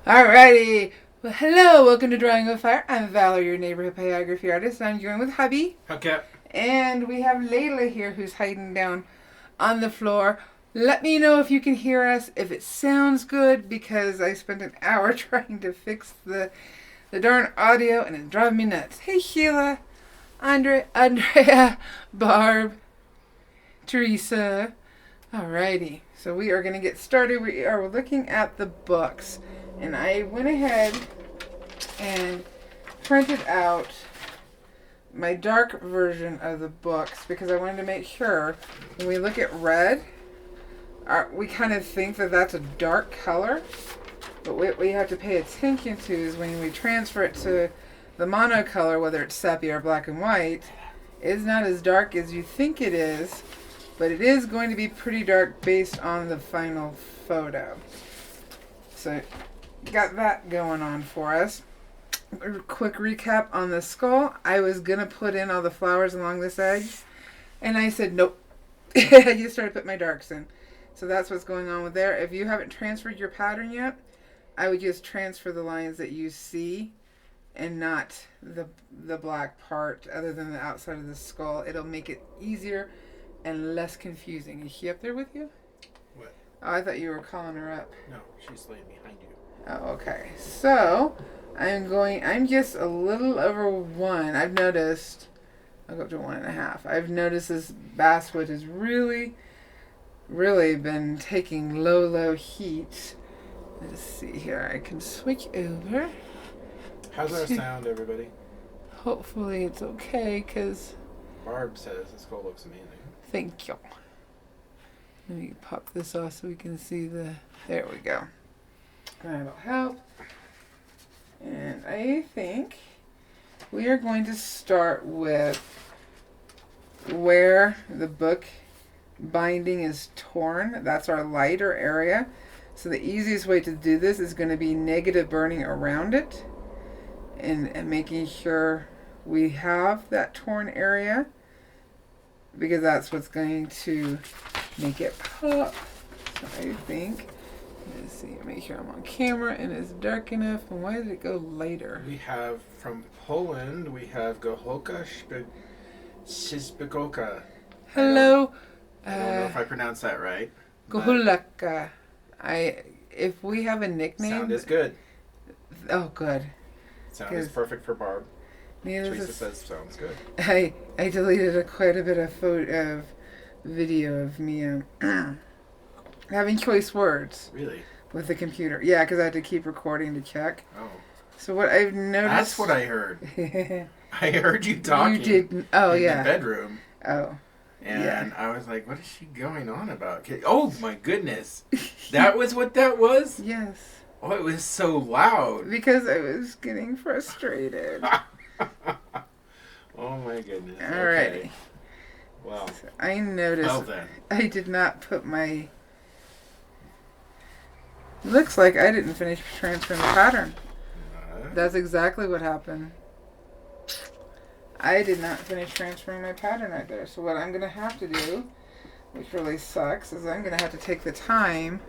Alrighty. Well, hello. Welcome to Drawing with Fire. I'm Valerie, your neighborhood pyrography artist. I'm joined with hubby. Okay. And we have Layla here who's hiding down on the floor. Let me know if you can hear us, if it sounds good, because I spent an hour trying to fix the darn audio and it's driving me nuts. Hey, Sheila, Andrea, Barb, Teresa. Alrighty. So we are going to get started. We are looking at the books. And I went ahead and printed out my dark version of the books because I wanted to make sure when we look at red, we kind of think that that's a dark color. But what we have to pay attention to is when we transfer it to the monocolor, whether it's sepia or black and white, it's not as dark as you think it is, but it is going to be pretty dark based on the final photo. So got that going on for us. A quick recap on the skull. I was going to put in all the flowers along this edge, and I said nope. I just started to put my darks in. So that's what's going on with there. If you haven't transferred your pattern yet, I would just transfer the lines that you see and not the black part other than the outside of the skull. It'll make it easier and less confusing. Is she up there with you? What? Oh, I thought you were calling her up. No, she's laying behind you. Oh, okay. So, I'm just a little over 1. I've noticed, I'll go up to 1.5. I've noticed this basswood has really been taking low heat. Let's see here. I can switch over. How's our sound, everybody? Hopefully it's okay, because... Barb says the skull looks amazing. Thank you. Let me pop this off so we can see the... There we go. That'll help. And I think we are going to start with where the book binding is torn. That's our lighter area. So the easiest way to do this is going to be negative burning around it and making sure we have that torn area, because that's what's going to make it pop. So I think... Let's see, make sure I'm on camera and it's dark enough. And why did it go lighter? We have from Poland, we have Goholka Szybikoka. Hello. I don't know if I pronounced that right. Goholka. If we have a nickname. Sound is good. Oh, good. Sound is perfect for Barb. Teresa says sounds good. I deleted quite a bit of video of me having choice words. Really? With the computer. Yeah, because I had to keep recording to check. Oh. So what I've noticed... That's what I heard. I heard you talking. You did... Oh, in yeah. the bedroom. Oh. And yeah. I was like, what is she going on about? Oh, my goodness. That was what that was? Yes. Oh, it was so loud. Because I was getting frustrated. Oh, my goodness. Alrighty. Okay. Well. So I noticed... Well, then. I did not put my... Looks like I didn't finish transferring the pattern. That's exactly what happened. I did not finish transferring my pattern right there. So what I'm going to have to do, which really sucks, is I'm going to have to take the time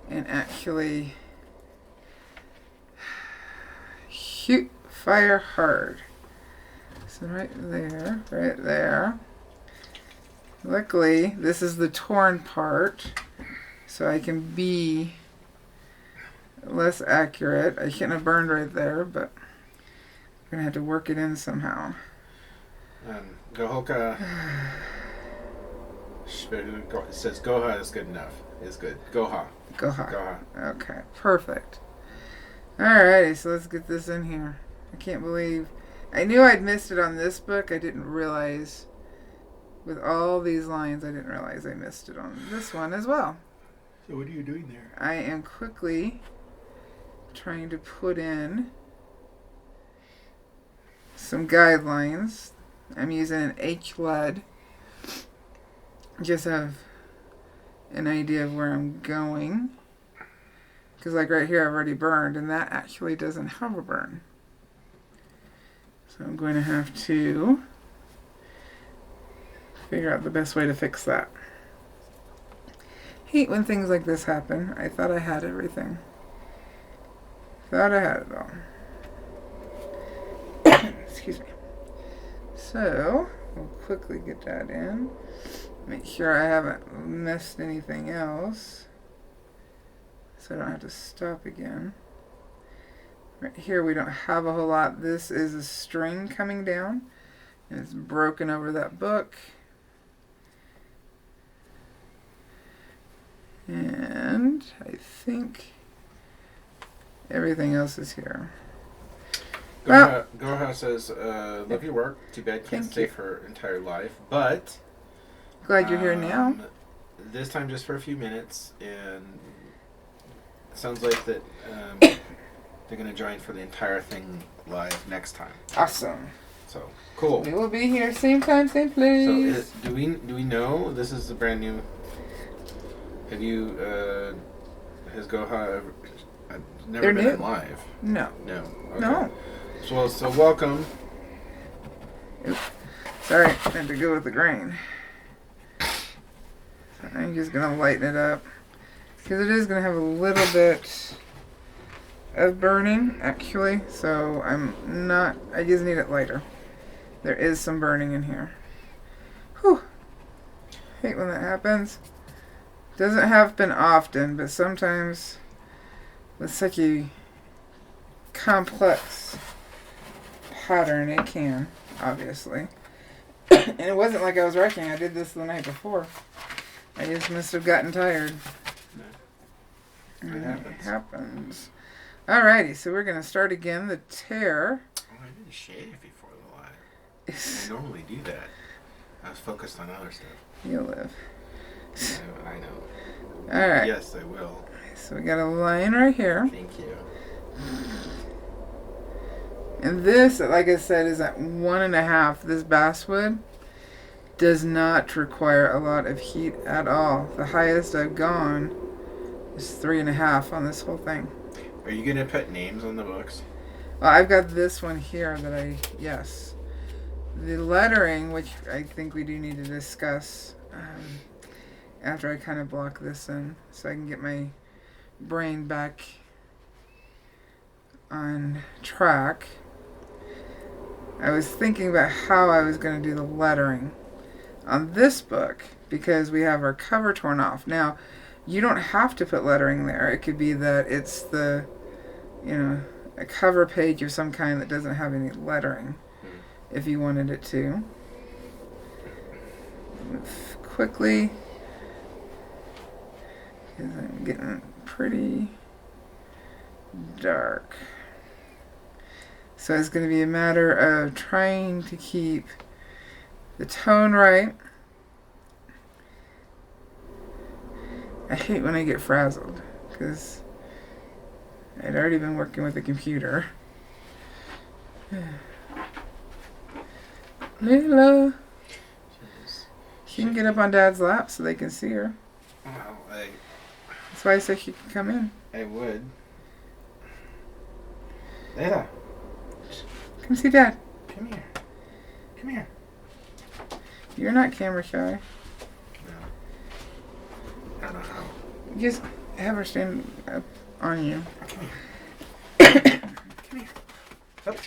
and actually shoot fire hard. So right there. Luckily, this is the torn part, so I can be less accurate. I shouldn't have burned right there, but I'm going to have to work it in somehow. Goholka says Goha is good enough. Is good. Goha. Okay, perfect. Alrighty, so let's get this in here. I can't believe... I knew I'd missed it on this book. I didn't realize... With all these lines, I didn't realize I missed it on this one as well. So what are you doing there? I am quickly trying to put in some guidelines. I'm using an H lead. Just have an idea of where I'm going. Because like right here I've already burned, and that actually doesn't have a burn. So I'm going to have to figure out the best way to fix that. Hate when things like this happen. I thought I had everything. thought I had it all. Excuse me. So, we'll quickly get that in. Make sure I haven't missed anything else, so I don't have to stop again. Right here we don't have a whole lot. This is a string coming down, and it's broken over that book. And I think everything else is here. Goha says, love your work. Too bad can't stay for her entire life. But glad you're here now. This time just for a few minutes. And it sounds like that they're going to join for the entire thing live next time. Awesome. So, cool. We will be here same time, same place. So, do we know this is a brand new... Have you... has Goha ever... I've never been in live. No. No. Okay. No. So welcome. Oops. Sorry, I had to go with the grain. I'm just going to lighten it up. Because it is going to have a little bit of burning, actually. So I just need it lighter. There is some burning in here. Whew. Hate when that happens. Doesn't happen often, but sometimes with such a complex pattern, it can, obviously. And it wasn't like I was rushing. I did this the night before. I just must have gotten tired. No. It happens. Alrighty, so we're going to start again. The tear. Oh, I didn't shave before the live. I normally do that. I was focused on other stuff. You'll live. I know. Alright. Yes, I will. So we got a line right here. Thank you. And this, like I said, is at 1.5. This basswood does not require a lot of heat at all. The highest I've gone is 3.5 on this whole thing. Are you going to put names on the books? Well, I've got this one here that yes. The lettering, which I think we do need to discuss after I kind of block this in so I can get my brain back on track. I was thinking about how I was going to do the lettering on this book because we have our cover torn off. Now, you don't have to put lettering there. It could be that it's the, a cover page of some kind that doesn't have any lettering if you wanted it to. Move quickly because I'm getting pretty dark. So it's going to be a matter of trying to keep the tone right. I hate when I get frazzled because I'd already been working with the computer. Layla. She can get up on Dad's lap so they can see her. Well, That's why I said she can come in. I would. Layla. Come see Dad. Come here. Come here. You're not camera shy. No. I don't know how. Just have her stand up on you. Come here. Come here. Up.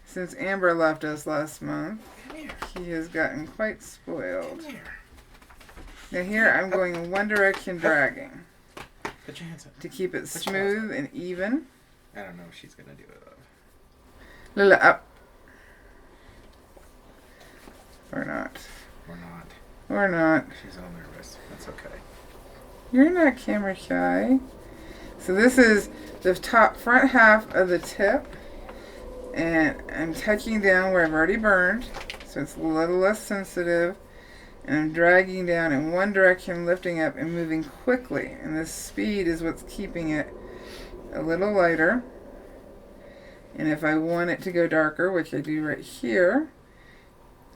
Since Amber left us last month, Come here. he has gotten quite spoiled. Come here. Now here I'm going in one direction dragging Put your hands up. to keep it smooth and even. I don't know if she's going to do it, though. Lila, up. Or not. Or not. Or not. She's all nervous. That's okay. You're not camera shy. So this is the top front half of the tip. And I'm touching down where I've already burned. So it's a little less sensitive. And I'm dragging down in one direction, lifting up and moving quickly. And this speed is what's keeping it a little lighter. And if I want it to go darker, which I do right here,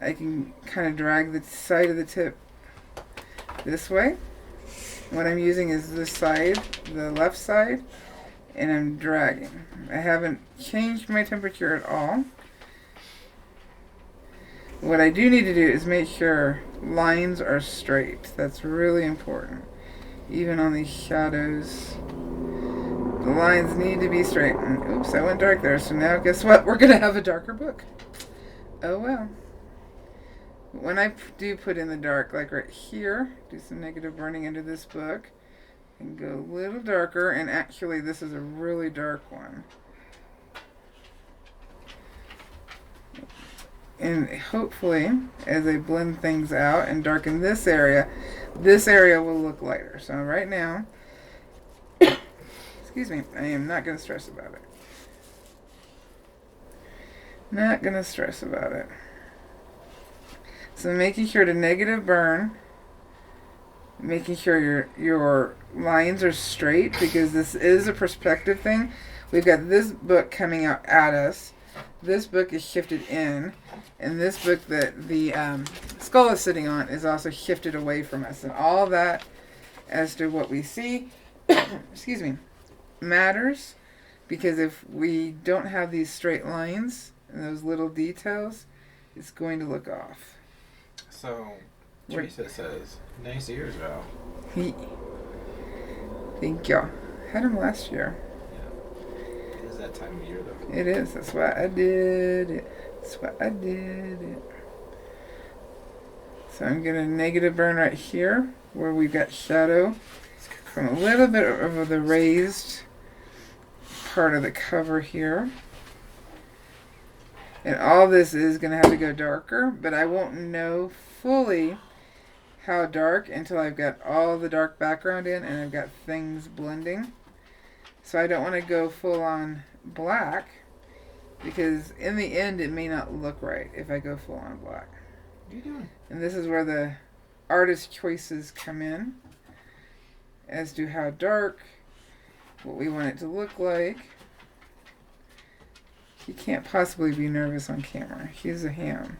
I can kind of drag the side of the tip this way. What I'm using is this side, the left side, and I'm dragging. I haven't changed my temperature at all. What I do need to do is make sure lines are straight. That's really important. even on these shadows. The lines need to be straight. Oops, I went dark there. So now guess what? We're going to have a darker book. Oh well. When I do put in the dark, like right here, do some negative burning into this book, and go a little darker, and actually this is a really dark one. And hopefully, as I blend things out and darken this area will look lighter. So right now, excuse me, I am not going to stress about it. Not going to stress about it. So making sure to negative burn, making sure your lines are straight, because this is a perspective thing. We've got this book coming out at us. This book is shifted in, and this book that the skull is sitting on is also shifted away from us. And all that, as to what we see, excuse me, matters, because if we don't have these straight lines and those little details, it's going to look off. So, Teresa says, nice ears, Val. Thank you. Had them last year. Yeah. It is that time of year, though. It is. That's why I did it. That's why I did it. So I'm going to negative burn right here, where we've got shadow from a little bit of the raised part of the cover here. And all this is going to have to go darker, but I won't know fully how dark until I've got all the dark background in and I've got things blending. So I don't want to go full on black, because in the end it may not look right if I go full on black. What are you doing? And this is where the artist choices come in as to how dark, what we want it to look like. He can't possibly be nervous on camera. He's a ham.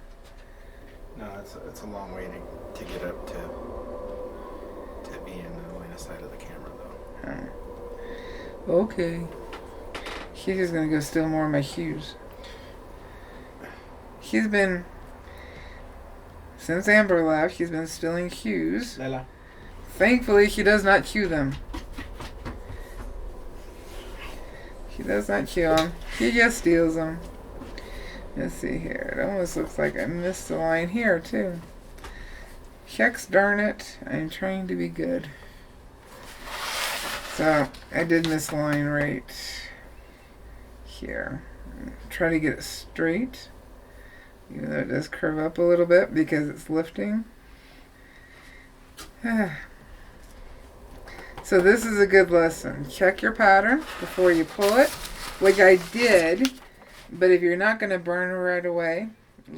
No, it's a long way to get up to be in the line of sight of the camera, though. Okay. He's just going to go steal more of my hues. He's been, since Amber left, he's been stealing hues. Layla. Thankfully, she does not cue them. He does not cue them. He just steals them. Let's see here. It almost looks like I missed a line here, too. Shucks darn it. I'm trying to be good. So, I did miss a line right here. Try to get it straight, even though it does curve up a little bit because it's lifting. So this is a good lesson. Check your pattern before you pull it, which I did, but if you're not going to burn right away,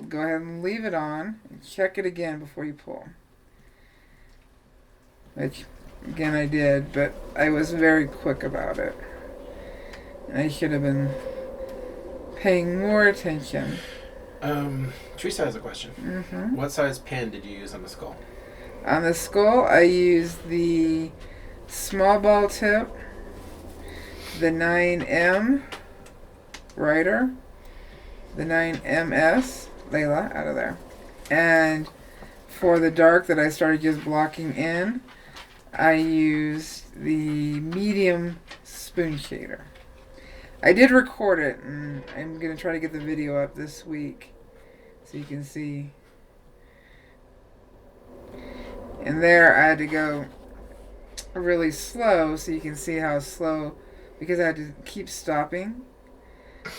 go ahead and leave it on and check it again before you pull. Which, again, I did, but I was very quick about it. And I should have been paying more attention. Teresa has a question. Mm-hmm. What size pen did you use on the skull? On the skull, I used the small ball tip, the 9M writer, the 9MS, Layla, out of there. And for the dark that I started just blocking in, I used the medium spoon shader. I did record it, and I'm going to try to get the video up this week so you can see. And there I had to go really slow so you can see how slow, because I had to keep stopping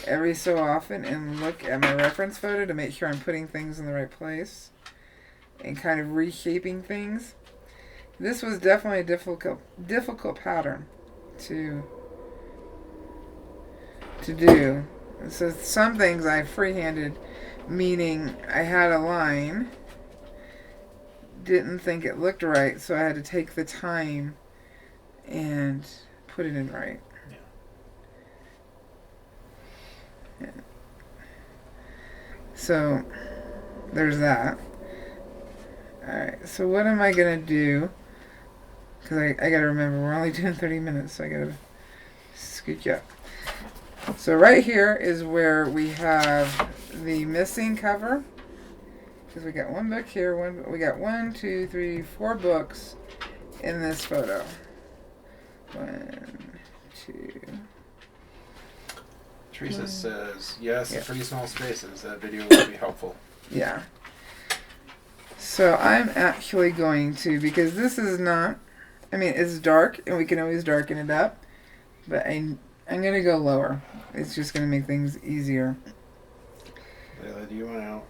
every so often and look at my reference photo to make sure I'm putting things in the right place and kind of reshaping things. This was definitely a difficult pattern to do. So some things I freehanded, meaning I had a line, didn't think it looked right, so I had to take the time and put it in right. Yeah. So there's that. Alright, so what am I going to do? Because I got to remember, we're only doing 30 minutes, so I got to scoot you up. So right here is where we have the missing cover. Because we got one book here, we got 4 books in this photo. 1, 2. Teresa says, yes, Yeah. pretty small spaces. That video will be helpful. Yeah. So I'm actually going to, because this is not, I mean, it's dark and we can always darken it up, but I'm going to go lower. It's just going to make things easier. Layla, do you want out?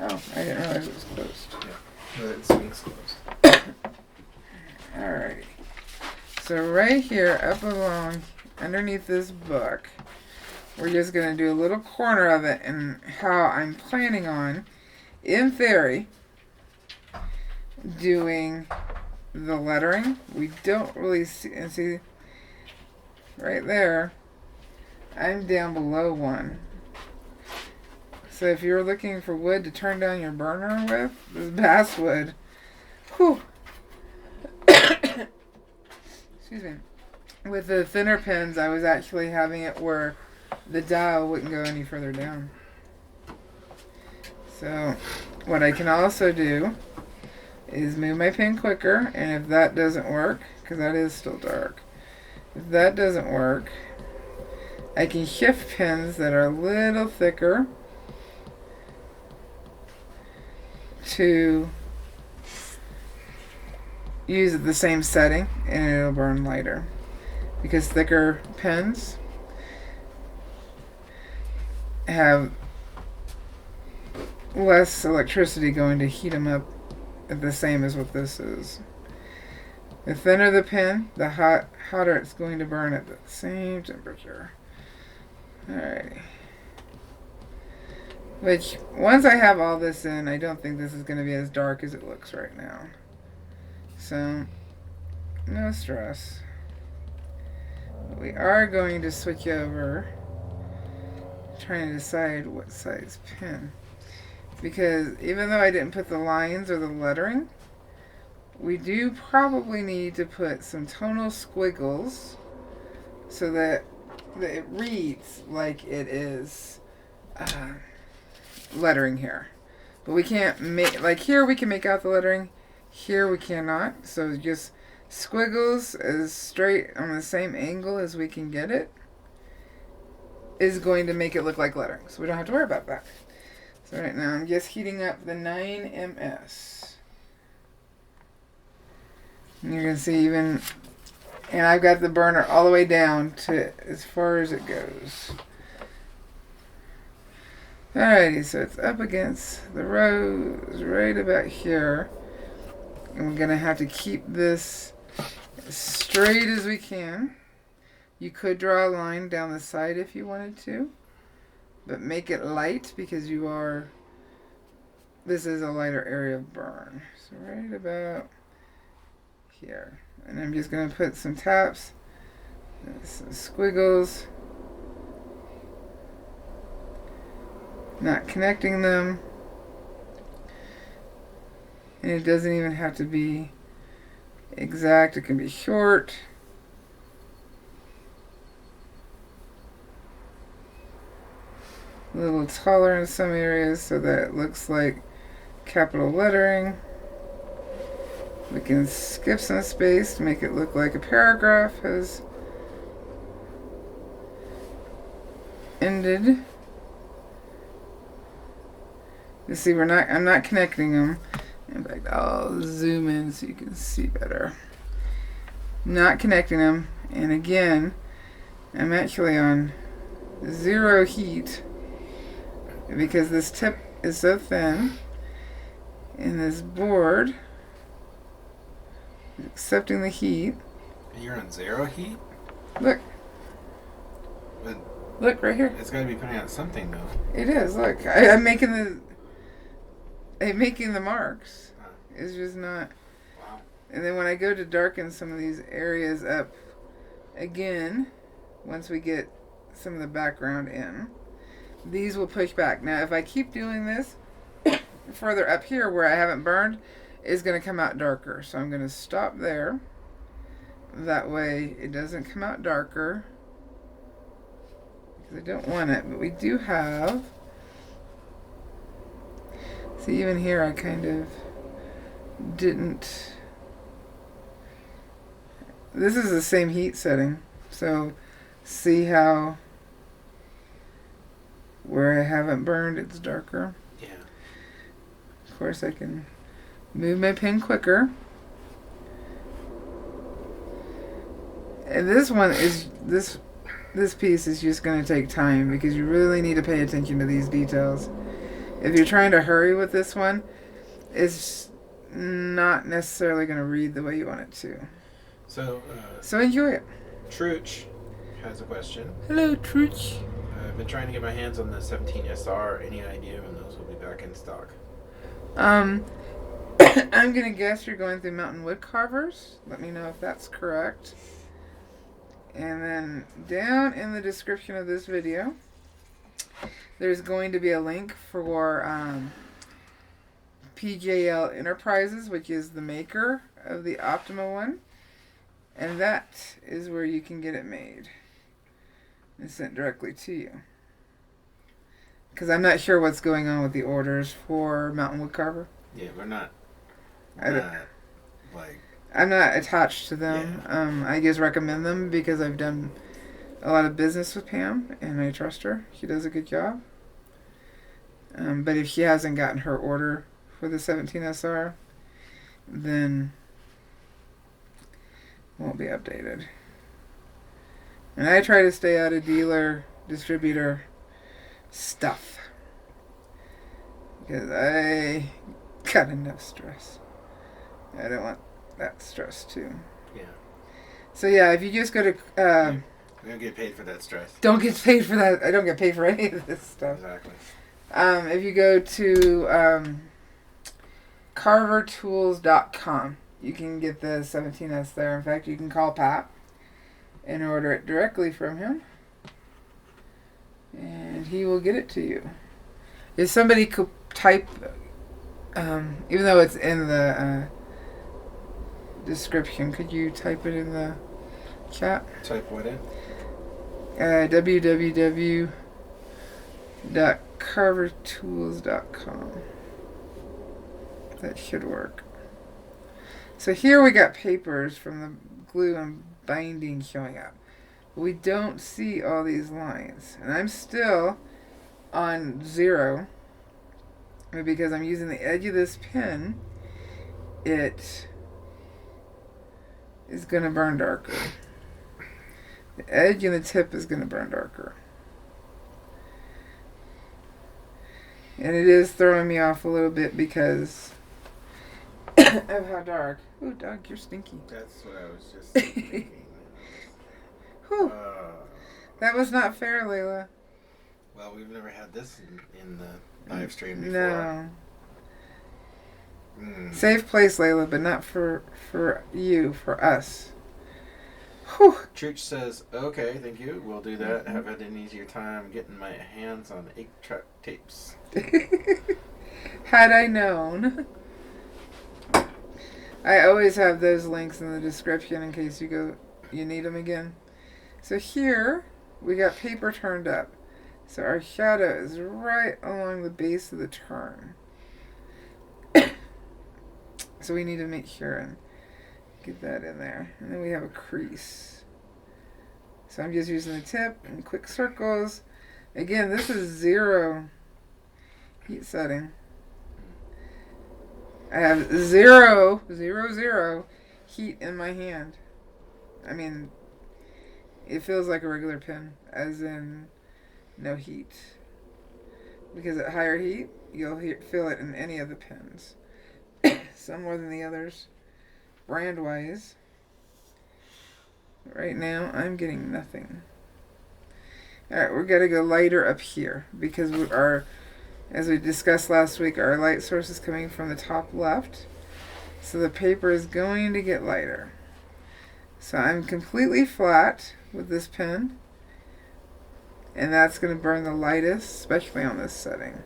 Oh, I didn't realize it was closed. Yeah, the swing's closed. Alrighty. So right here, up along, underneath this book, we're just going to do a little corner of it, and how I'm planning on, in theory, doing the lettering. We don't really see, and see, right there, I'm down below 1. So if you're looking for wood to turn down your burner with, this basswood, whew. Excuse me. With the thinner pins, I was actually having it where the dial wouldn't go any further down. So what I can also do is move my pin quicker, and if that doesn't work, because that is still dark, if that doesn't work, I can shift pins that are a little thicker to use the same setting, and it'll burn lighter, because thicker pins have less electricity going to heat them up the same as what this is. The thinner the pin, the hotter it's going to burn at the same temperature. Alright. Which, once I have all this in, I don't think this is going to be as dark as it looks right now. So, no stress. We are going to switch over, trying to decide what size pin. Because even though I didn't put the lines or the lettering, we do probably need to put some tonal squiggles so that it reads like it is lettering here. But we can't make, like here we can make out the lettering, here we cannot. So just squiggles as straight on the same angle as we can get it is going to make it look like lettering. So we don't have to worry about that. So right now I'm just heating up the 9MS. And you're going to see even, and I've got the burner all the way down to as far as it goes. Alrighty, so it's up against the rose right about here. And we're going to have to keep this as straight as we can. You could draw a line down the side if you wanted to, but make it light because this is a lighter area of burn. So right about here. And I'm just going to put some taps, some squiggles, not connecting them. And it doesn't even have to be exact, it can be short. A little taller in some areas so that it looks like capital lettering. We can skip some space to make it look like a paragraph has ended. You see, I'm not connecting them. In fact, I'll zoom in so you can see better. Not connecting them, and again, I'm actually on 0 heat because this tip is so thin, and this board is accepting the heat. And you're on 0 heat? Look. But look right here. It's got to be putting out something though. It is. Look, I'm making the marks. It's just not. Wow. And then when I go to darken some of these areas up again, once we get some of the background in, these will push back. Now, if I keep doing this, further up here where I haven't burned is going to come out darker. So I'm going to stop there. That way it doesn't come out darker. Because I don't want it. But we do have... See, even here I kind of didn't This is the same heat setting. So see how where I haven't burned, it's darker. Yeah. Of course, I can move my pen quicker. And this one is this piece is just going to take time because you really need to pay attention to these details. If you're trying to hurry with this one, it's not necessarily going to read the way you want it to. So enjoy it. Truch has a question. Hello, Truch. I've been trying to get my hands on the 17 SR. Any idea when those will be back in stock? I'm going to guess you're going through Mountain Woodcarvers. Let me know if that's correct. And then down in the description of this video, there's going to be a link for PJL Enterprises, which is the maker of the Optima one. And that is where you can get it made and sent directly to you. Because I'm not sure what's going on with the orders for Mountain Woodcarver. Yeah, we're not I'm not attached to them. Yeah. I just recommend them because I've done a lot of business with Pam and I trust her. She does a good job. But if she hasn't gotten her order for the 17SR, then it won't be updated. And I try to stay out of dealer, distributor stuff. Because I got enough stress. I don't want that stress too. Yeah. So yeah, if you just go to we don't get paid for that stress. don't get paid for that. I don't get paid for any of this stuff. Exactly. If you go to carvertools.com, you can get the 17S there. In fact, you can call Pat and order it directly from him, and he will get it to you. If somebody could type, even though it's in the description, could you type it in the chat? Type what in? www.carvertools.com. That should work. So here we got papers from the glue and binding showing up. We don't see all these lines. And I'm still on 0. Because I'm using the edge of this pen, it is going to burn darker. The edge and the tip is going to burn darker. And it is throwing me off a little bit because of how dark. Ooh, dog, you're stinky. That's what I was just thinking. Whew. That was not fair, Layla. Well, we've never had this in the live stream before. No. Safe place, Layla, but not for you, for us. Whew. Church says, okay, thank you. We'll do that. Have had an easier time getting my hands on 8-track tapes. Had I known. I always have those links in the description in case you need them again. So here, we got paper turned up. So our shadow is right along the base of the turn. So we need to make sure and get that in there. And then we have a crease. So I'm just using the tip and quick circles. Again, this is 0 heat setting. I have 0 heat in my hand. I mean, it feels like a regular pen, as in no heat. Because at higher heat, you'll feel it in any of the pens. Some more than the others, brand-wise. Right now, I'm getting nothing. Alright, we're going to go lighter up here. Because as we discussed last week, our light source is coming from the top left. So the paper is going to get lighter. So I'm completely flat with this pen. And that's going to burn the lightest, especially on this setting.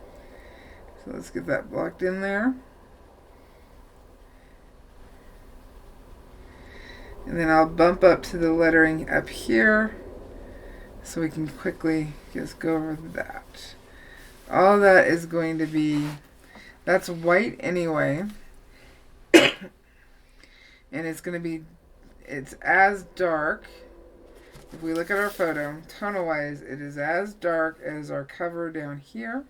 So let's get that blocked in there. And then I'll bump up to the lettering up here so we can quickly just go over that. All that is going to be, that's white anyway. And it's going to be it's as dark. If we look at our photo, tonal-wise, it is as dark as our cover down here.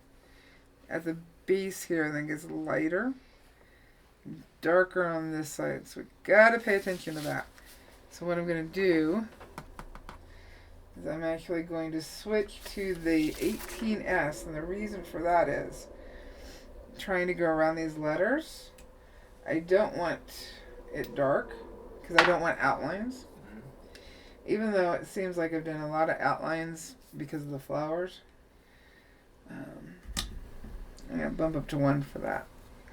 At the base here, I think it's lighter. Darker on this side. So we gotta pay attention to that. So what I'm gonna do is I'm actually going to switch to the 18S, and the reason for that is trying to go around these letters. I don't want it dark because I don't want outlines. Even though it seems like I've done a lot of outlines because of the flowers. I'm going to bump up to 1 for that.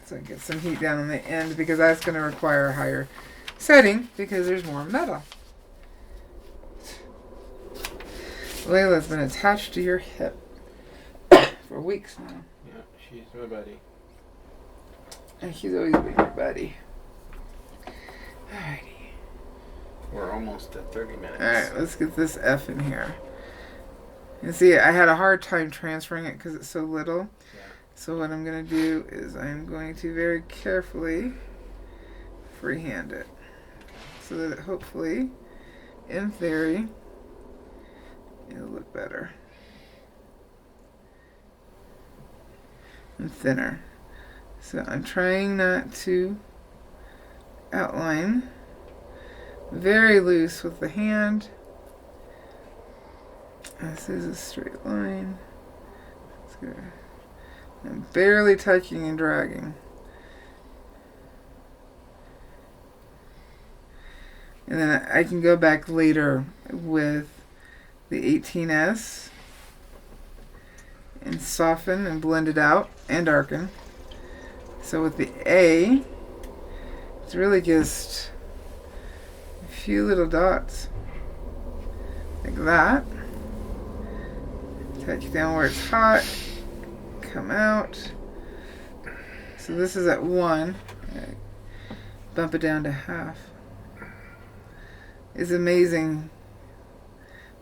So I get some heat down on the end because that's going to require a higher setting because there's more metal. Layla's been attached to your hip for weeks now. Yeah, she's my buddy. And she's always been your buddy. Alrighty. We're almost at 30 minutes. Alright, let's get this F in here. You see, I had a hard time transferring it because it's so little. Yeah. So what I'm going to do is I'm going to very carefully freehand it. So that hopefully, in theory, it'll look better. And thinner. So I'm trying not to outline. Very loose with the hand. This is a straight line. Let's go. I'm barely touching and dragging. And then I can go back later with the 18S and soften and blend it out and darken. So with the A, it's really just a few little dots like that. Touch down where it's hot, come out. So this is at 1. Bump it down to half. It's amazing.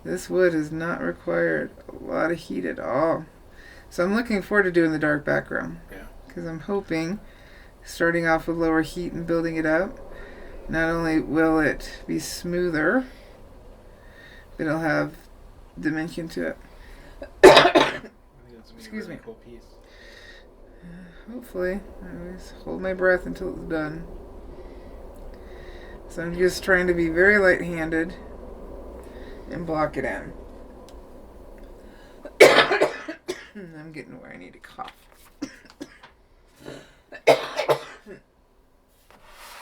This wood has not required a lot of heat at all. So I'm looking forward to doing the dark background. Yeah. Because I'm hoping, starting off with lower heat and building it up, not only will it be smoother, but it'll have dimension to it. Excuse me. Cool piece. Hopefully. I always hold my breath until it's done. So I'm just trying to be very light-handed and block it in. I'm getting where I need to cough.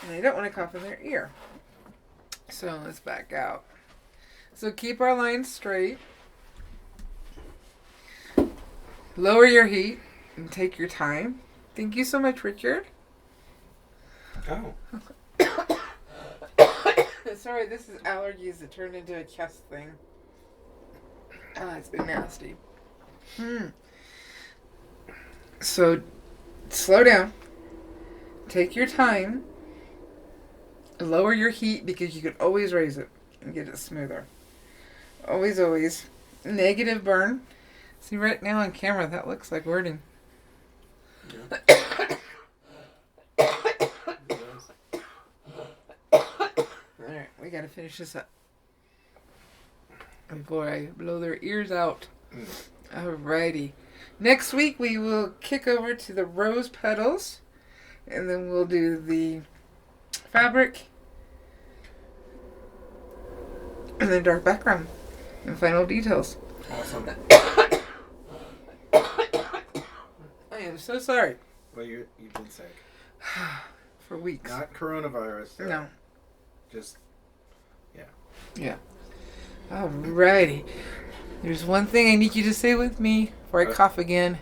And I don't want to cough in their ear. So let's back out. So keep our lines straight. Lower your heat and take your time. Thank you so much, Richard. Oh. Sorry, this is allergies that turned into a chest thing. It's been nasty. So, slow down. Take your time. Lower your heat because you can always raise it and get it smoother. Always, always. Negative burn. See, right now on camera, that looks like wording. Yeah. Alright, we gotta finish this up before I blow their ears out. Alrighty. Next week we will kick over to the rose petals, and then we'll do the fabric, and then dark background, and final details. Awesome. I am so sorry. Well, you've been sick. For weeks. Not coronavirus. Though. No. Just, yeah. Yeah. Alrighty. There's one thing I need you to say with me before I cough again.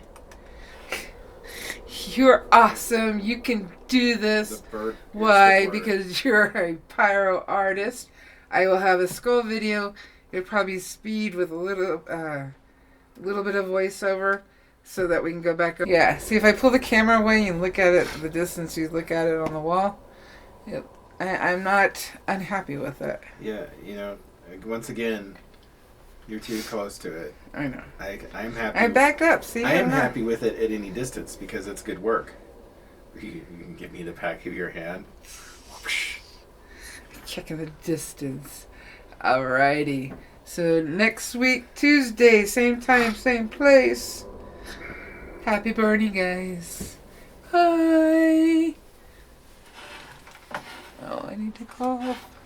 You're awesome. You can do this. Why? Because you're a pyro artist. I will have a skull video. It'll probably be speed with a little bit of voiceover so that we can go back. Yeah. See, if I pull the camera away and look at it the distance you look at it on the wall, I'm not unhappy with it. Yeah, once again, you're too close to it. I know. I'm happy. I backed up. See, I am happy with it at any distance because it's good work. You can give me the back of your hand. checking the distance. Alrighty. So next week, Tuesday, same time, same place. Happy burning, guys. Bye. Oh, I need to cough.